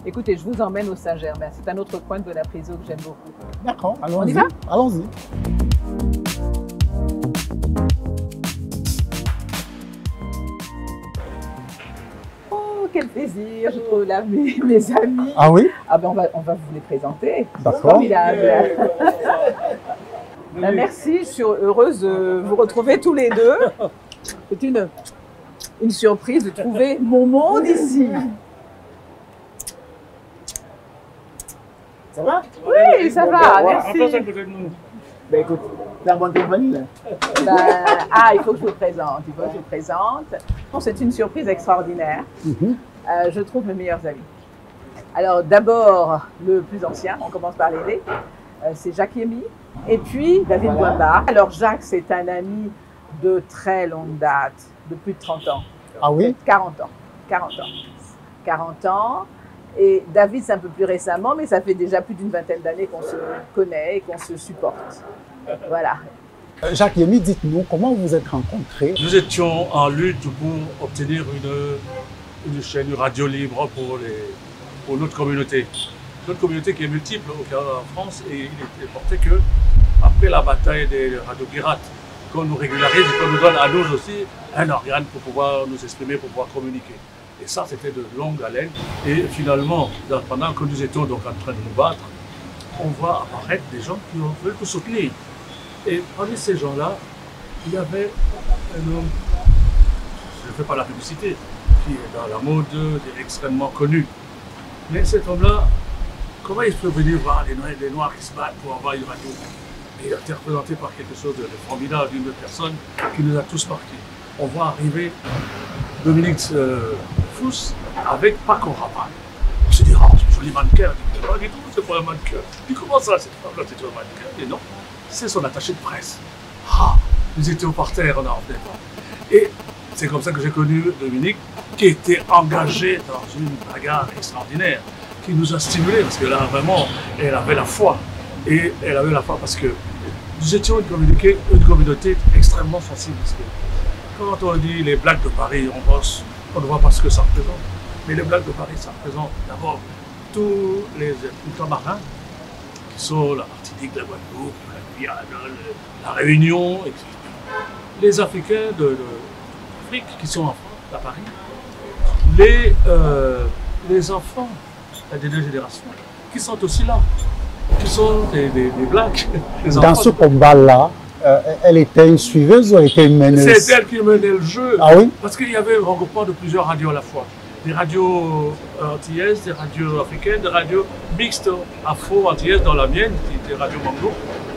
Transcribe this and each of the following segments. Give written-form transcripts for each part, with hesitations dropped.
Écoutez, je vous emmène au Saint-Germain. C'est un autre coin de Bonaprézo que j'aime beaucoup. D'accord, On y allons-y. va? Allons-y. Oh, quel plaisir! Je trouve là mes amis. Ah oui? Ah ben on va vous les présenter. D'accord. Formidable. Ben, merci, je suis heureuse de vous retrouver tous les deux. C'est une surprise de trouver mon monde ici. Ça va? Oui, ça va, merci. Ben écoute, la bonne compagnie là. Ben, il faut que je vous présente. Il faut que je vous présente. Bon, c'est une surprise extraordinaire. Je trouve mes meilleurs amis. Alors d'abord, le plus ancien, on commence par l'aîné, c'est Jacques Yemi. Et puis David Boimbard. Alors Jacques, c'est un ami de très longue date, de plus de 30 ans. Ah oui? 40 ans. 40 ans. 40 ans. Et David, c'est un peu plus récemment, mais ça fait déjà plus d'une vingtaine d'années qu'on se connaît et qu'on se supporte. Voilà. Jacques Yemi, dites-nous, comment vous êtes rencontrés? Nous étions en lutte pour obtenir une chaîne, une radio libre pour notre communauté. Notre communauté qui est multiple au Canada en France, et il est porté que après la bataille des radios pirates, qu'on nous régularise et qu'on nous donne à nous aussi un organe pour pouvoir nous exprimer, pour pouvoir communiquer. Et ça, c'était de longue haleine. Et finalement, pendant que nous étions donc en train de nous battre, on voit apparaître des gens qui veulent nous soutenir. Et parmi ces gens-là, il y avait un homme, je ne fais pas la publicité, qui est dans la mode, qui est extrêmement connu. Mais cet homme-là, comment il peut venir voir les Noirs qui se battent pour avoir une radio? Et il a été représenté par quelque chose de formidable, d'une personne qui nous a tous marqués. On voit arriver Dominique Fous avec Paco Rabanne. On se dit, oh, c'est un joli mannequin. Pas du tout, c'est pas un mannequin. Puis comment ça, cette femme-là, c'est un mannequin? Et non, c'est son attaché de presse. Ah, nous étions par terre, on a revenait pas. Et c'est comme ça que j'ai connu Dominique, qui était engagée dans une bagarre extraordinaire, qui nous a stimulés, parce que là, vraiment, elle avait la foi. Et elle avait la foi parce que nous étions une communauté extrêmement sensible. Parce que quand on dit les Blacks de Paris, on ne voit pas ce que ça représente. Mais les Blacks de Paris, ça représente d'abord tous les ultramarins, qui sont la Martinique, la Guadeloupe, la Guyane, la Réunion, etc. Les Africains d'Afrique qui sont en France, à Paris. Les enfants des deux générations qui sont aussi là, qui sont des Blacks. Dans ce combat-là, elle était une suiveuse ou elle était une meneuse? C'est elle qui menait le jeu. Ah oui? Parce qu'il y avait un regroupement de plusieurs radios à la fois. Des radios antillaises, des radios africaines, des radios mixtes afro-antillaises dans la mienne, qui était Radio Mango.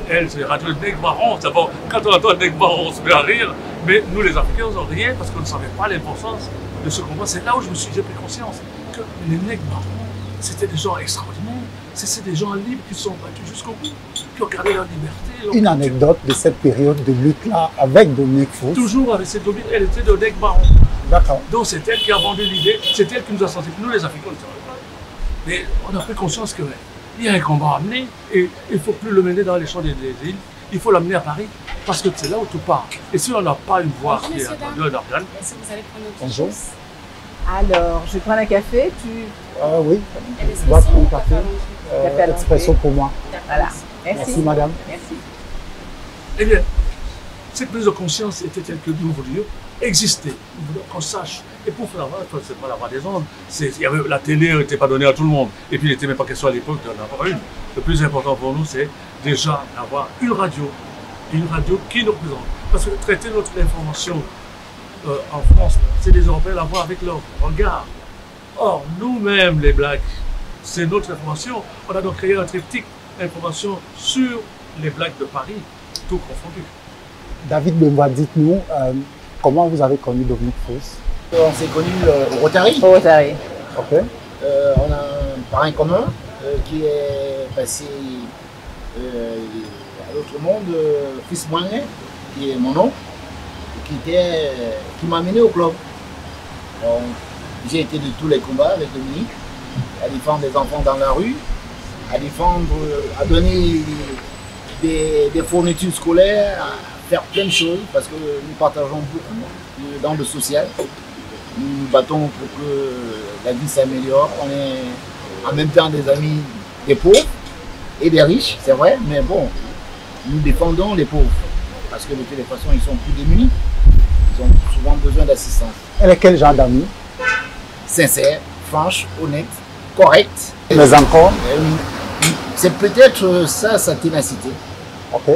Elle, c'est les radios de Nègre Marron. D'abord, quand on entend Nègre Marron, on se met à rire. Mais nous, les Africains, on n'en rien parce qu'on ne savait pas l'importance de ce combat. C'est là où j'ai pris conscience que les Nègres Marrons, c'était des gens extraordinaires. C'est des gens libres qui sont battus jusqu'au bout, qui ont gardé leur liberté. Une anecdote de cette période de lutte-là avec Dominique Fous. Toujours avec cette Dominique, elle était de Nègre Marron. D'accord. Donc c'est elle qui a vendu l'idée, c'est elle qui nous a senti. Nous les Africains, on ne savait pas. Mais on a pris conscience qu'il y a un combat à mener et il ne faut plus le mener dans les champs des îles, il faut l'amener à Paris parce que c'est là où tout part. Et si on n'a pas une voix qui est attendue, un organe. Est-ce que vous allez prendre notre Bonjour. chose? Alors, je vais prendre un café. Oui, Elle est on va prendre un spéciale, café. Café à Expresso l'entrée. pour moi. Voilà. Merci madame. Merci. Eh bien, cette prise de conscience était telle que nous voulions exister. Nous voulions qu'on sache. Et pour faire la voix, c'est pas la voix des ondes. La télé n'était pas donnée à tout le monde. Et puis il n'était même pas question à l'époque d'en avoir une. Le plus important pour nous, c'est déjà d'avoir une radio qui nous représente. Parce que traiter notre information en France, c'est les Européens la voient avec leur regard. Or, nous-mêmes, les Blacks, c'est notre information. On a donc créé un triptyque information sur les Blacks de Paris, tout confondu. David Bemba, dites-nous comment vous avez connu Dominique Fous? On s'est connus au Rotary. Au Rotary. Ok. On a un parrain commun qui est passé à l'autre monde, Fils Moignet, qui est mon nom, qui m'a amené au club. J'ai été de tous les combats avec Dominique, à défendre des enfants dans la rue, à donner des fournitures scolaires, à faire plein de choses, parce que nous partageons beaucoup dans le social. Nous nous battons pour que la vie s'améliore. en même temps des amis des pauvres et des riches, c'est vrai, mais bon, nous défendons les pauvres. Parce que de toutes les façons, ils sont plus démunis. Ils ont souvent besoin d'assistance. Elle est quel genre d'amis? Sincère, franche, honnête, correcte. Mais encore? C'est peut-être ça, sa ténacité. Ok.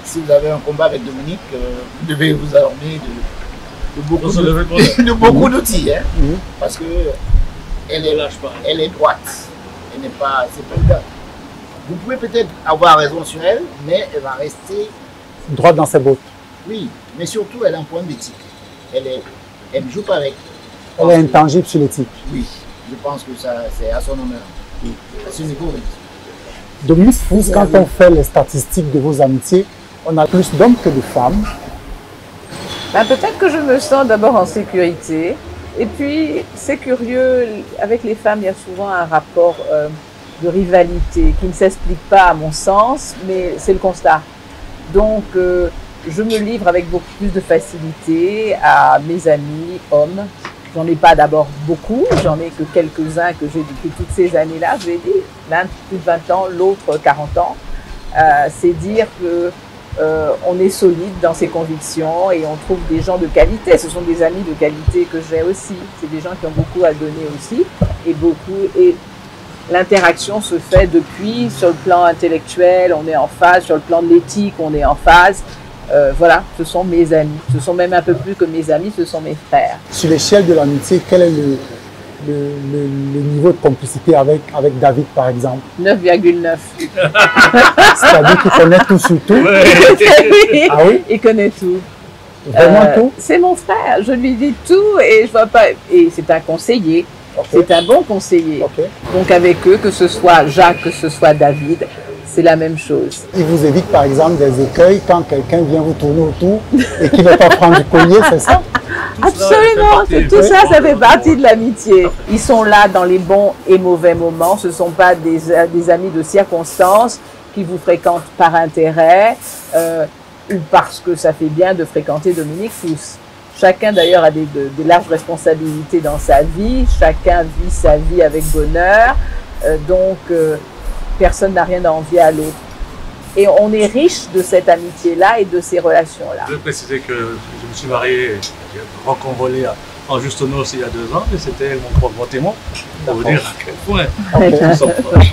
Si vous avez un combat avec Dominique, vous devez vous armer de beaucoup d'outils. Hein, parce que elle est droite. Elle n'est pas, c'est pas le cas. Vous pouvez peut-être avoir raison sur elle, mais elle va rester droite dans ses bottes. Oui, mais surtout elle a un point d'éthique. Elle ne joue pas avec. Elle est intangible sur l'éthique. Oui, je pense que ça c'est à son honneur. Oui. À ce niveau, oui. Dominique Fous, quand on fait les statistiques de vos amitiés, on a plus d'hommes que de femmes. Ben, peut-être que je me sens d'abord en sécurité. Et puis, c'est curieux, avec les femmes, il y a souvent un rapport de rivalité qui ne s'explique pas à mon sens, mais c'est le constat. Donc, je me livre avec beaucoup plus de facilité à mes amis hommes. J'en ai pas d'abord beaucoup, j'en ai que quelques-uns que j'ai depuis toutes ces années-là. Je vais dire, l'un plus de 20 ans, l'autre 40 ans. C'est dire que on est solide dans ses convictions et on trouve des gens de qualité. Ce sont des amis de qualité que j'ai aussi. C'est des gens qui ont beaucoup à donner aussi et l'interaction se fait depuis sur le plan intellectuel, on est en phase, sur le plan de l'éthique, on est en phase. Voilà, ce sont mes amis. Ce sont même un peu plus que mes amis, ce sont mes frères. Sur l'échelle de l'amitié, quel est le niveau de complicité avec David, par exemple? 9,9. C'est-à-dire qu'il connaît tout sur tout? Oui. Ah oui? Il connaît tout. Vraiment tout? C'est mon frère, je lui dis tout et je vois pas. Et c'est un conseiller. Okay. C'est un bon conseiller. Okay. Donc avec eux, que ce soit Jacques, que ce soit David, c'est la même chose. Il vous évite par exemple des écueils quand quelqu'un vient vous tourner autour et qu'il ne veut pas prendre du collier, c'est ça? Absolument, tout ça, ça fait partie de l'amitié. Ils sont là dans les bons et mauvais moments. Ce ne sont pas des amis de circonstance qui vous fréquentent par intérêt ou parce que ça fait bien de fréquenter Dominique Fous. Chacun d'ailleurs a des larges responsabilités dans sa vie. Chacun vit sa vie avec bonheur. Donc, personne n'a rien à envier à l'autre. Et on est riche de cette amitié-là et de ces relations-là. Je vais préciser que je me suis marié, reconvolé en Juste Noces il y a 2 ans, et c'était mon propre témoin pour vous dire à quel point nous sommes proches.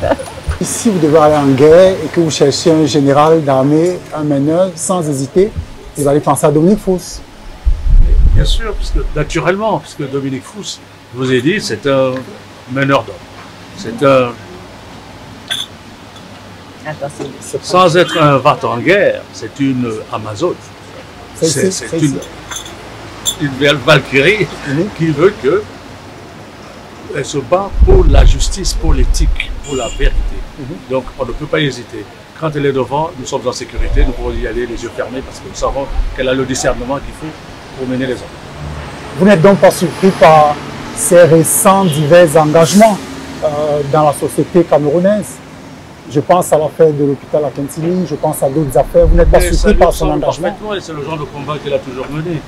Si vous devez aller en guerre et que vous cherchez un général d'armée, un meneur, sans hésiter, vous allez penser à Dominique Fous. Bien sûr, naturellement, puisque Dominique Fous, je vous ai dit, c'est un meneur d'hommes. C'est un... Sans être un vat en guerre, c'est une Amazone. C'est une Valkyrie qui veut que elle se bat pour la justice, pour l'éthique, pour la vérité. Donc on ne peut pas hésiter. Quand elle est devant, nous sommes en sécurité, nous pouvons y aller les yeux fermés parce que nous savons qu'elle a le discernement qu'il faut pour mener les hommes. Vous n'êtes donc pas surpris par ces récents divers engagements dans la société camerounaise? Je pense à l'affaire de l'hôpital à Kentilini, je pense à d'autres affaires. Vous n'êtes pas surpris par son engagement? Parfaitement, et c'est le genre de combat qu'il a toujours mené.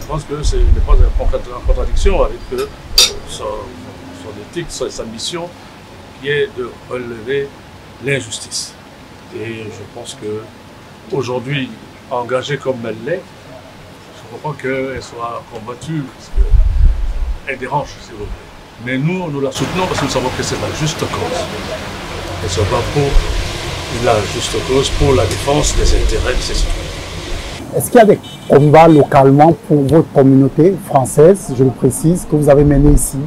Je pense que ce n'est pas en contradiction avec son éthique, sa mission, qui est de relever l'injustice. Et je pense qu'aujourd'hui, engagée comme elle l'est, je comprends qu'elle soit combattue, parce qu'elle dérange, si vous voulez. Mais nous la soutenons parce que nous savons que c'est la juste cause. Elle se bat pour la juste cause, pour la défense des intérêts de ses citoyens. Est-ce qu'il y a des combats localement pour votre communauté française, je le précise, que vous avez mené ici?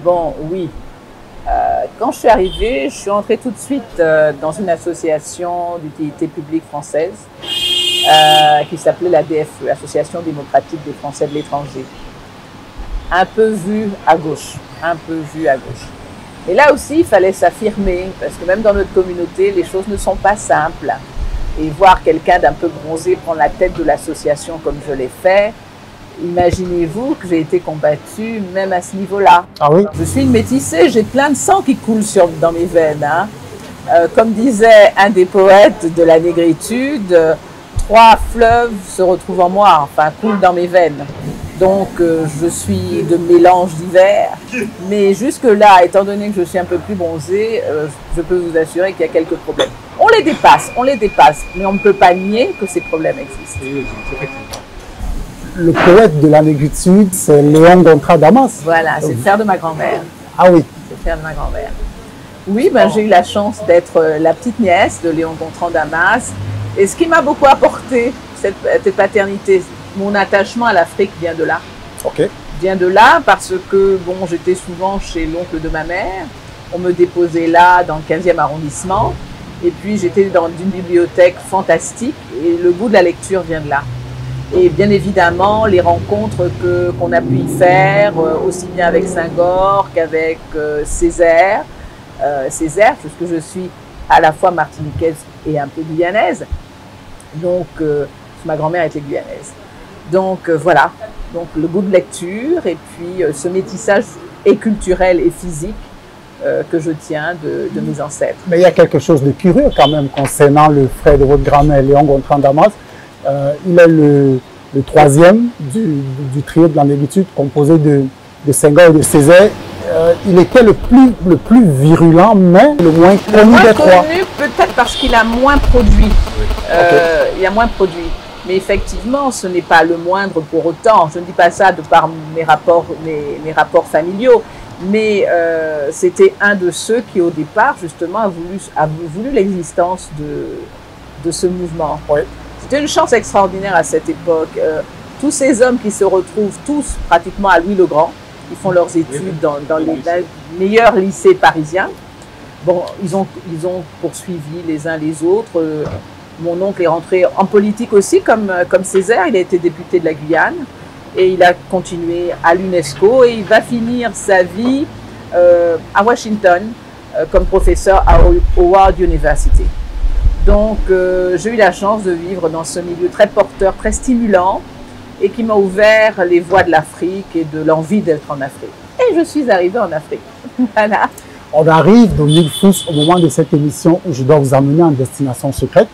Bon, oui. Quand je suis arrivée, je suis entrée tout de suite dans une association d'utilité publique française qui s'appelait la DFE, Association démocratique des Français de l'étranger. Un peu vue à gauche, un peu vue à gauche. Et là aussi, il fallait s'affirmer, parce que même dans notre communauté, les choses ne sont pas simples. Et voir quelqu'un d'un peu bronzé prendre la tête de l'association comme je l'ai fait, imaginez-vous que j'ai été combattue même à ce niveau-là. Ah oui? Je suis une métissée, j'ai plein de sang qui coule dans mes veines. Hein. Comme disait un des poètes de la négritude, 3 fleuves se retrouvent en moi, enfin coulent dans mes veines. Donc je suis de mélange divers, mais jusque-là, étant donné que je suis un peu plus bronzée, je peux vous assurer qu'il y a quelques problèmes. On les dépasse, mais on ne peut pas nier que ces problèmes existent. Le poète de la négritude, c'est Léon Gontran Damas. Voilà, c'est le frère de ma grand-mère. Ah oui. C'est le frère de ma grand-mère. Oui, ben, j'ai eu la chance d'être la petite nièce de Léon Gontran Damas. Et ce qui m'a beaucoup apporté, cette paternité, mon attachement à l'Afrique vient de là. Ok. Vient de là parce que, bon, j'étais souvent chez l'oncle de ma mère. On me déposait là, dans le 15e arrondissement. Et puis, j'étais dans une bibliothèque fantastique. Et le goût de la lecture vient de là. Et bien évidemment, les rencontres qu'on a pu y faire, aussi bien avec Senghor qu'avec Césaire. Césaire, puisque je suis à la fois martiniquaise et un peu guyanaise. Donc, ma grand-mère était guyanaise. Donc, voilà. Donc, le goût de lecture et puis ce métissage et culturel et physique que je tiens de mes ancêtres. Mais il y a quelque chose de curieux quand même concernant le frère de votre grand-mère, Léon Gontran Damas. Il est le troisième du trio de la négritude composé de Senghor et de Césaire. Il était le plus virulent, mais le moins connu des trois. Peut-être parce qu'il a moins produit. Il a moins produit. Mais effectivement, ce n'est pas le moindre pour autant. Je ne dis pas ça de par mes rapports familiaux. Mais c'était un de ceux qui, au départ, justement, a voulu l'existence de ce mouvement. Oui. C'était une chance extraordinaire à cette époque. Tous ces hommes qui se retrouvent tous pratiquement à Louis-le-Grand, ils font leurs études dans les meilleurs lycées parisiens. Bon, ils ont poursuivi les uns les autres. Mon oncle est rentré en politique aussi, comme Césaire. Il a été député de la Guyane et il a continué à l'UNESCO et il va finir sa vie à Washington comme professeur à Howard University. Donc, j'ai eu la chance de vivre dans ce milieu très porteur, très stimulant et qui m'a ouvert les voies de l'Afrique et de l'envie d'être en Afrique. Et je suis arrivée en Afrique. Voilà. On arrive, Dominique Fous, au moment de cette émission où je dois vous amener en destination secrète.